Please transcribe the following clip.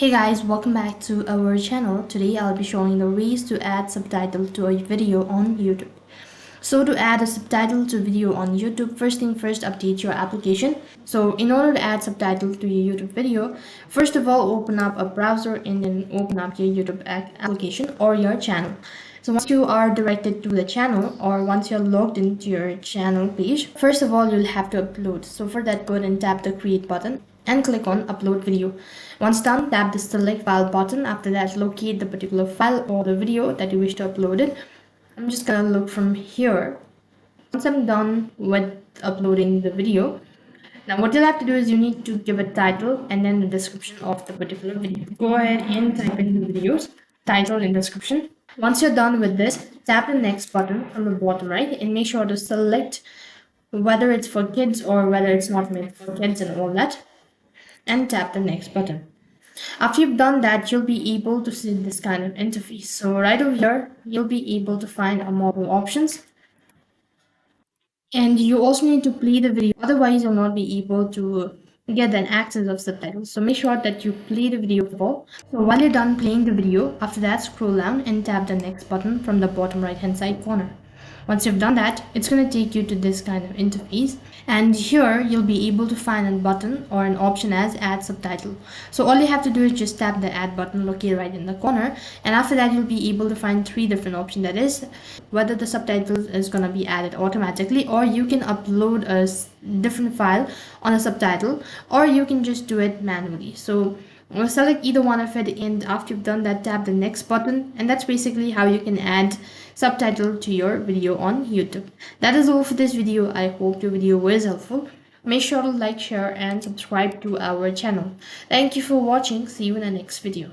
Hey guys, welcome back to our channel. Today I'll be showing the ways to add subtitle to a video on YouTube. So to add a subtitle to video on YouTube, first thing first, update your application. So in order to add subtitle to your YouTube video, first of all, open up a browser and then open up your YouTube application or your channel. So once you are directed to the channel or once you're logged into your channel page, first of all, you'll have to upload. So for that, go ahead and tap the create button and click on upload video. Once done, tap the select file button. After that, locate the particular file or the video that you wish to upload it. I'm just gonna look from here. Once I'm done with uploading the video, now what you'll have to do is you need to give a title and then the description of the particular video. Go ahead and type in the video's title and description. Once you're done with this, tap the next button on the bottom right and make sure to select whether it's for kids or whether it's not meant for kids and all that, and tap the next button. After you've done that, you'll be able to see this kind of interface. So right over here, you'll be able to find a more options. And you also need to play the video, otherwise you'll not be able to get an access of subtitles. So make sure that you play the video before. So while you're done playing the video, after that scroll down and tap the next button from the bottom right hand side corner. Once you've done that, it's going to take you to this kind of interface, and here you'll be able to find a button or an option as add subtitle. So all you have to do is just tap the add button located right in the corner, and after that you'll be able to find three different options. That is whether the subtitles is going to be added automatically, or you can upload a different file on a subtitle, or you can just do it manually. So we'll select either one of it, and after you've done that, tap the next button, and that's basically how you can add subtitle to your video on YouTube. That is all for this video. I hope your video was helpful. Make sure to like, share and subscribe to our channel. Thank you for watching. See you in the next video.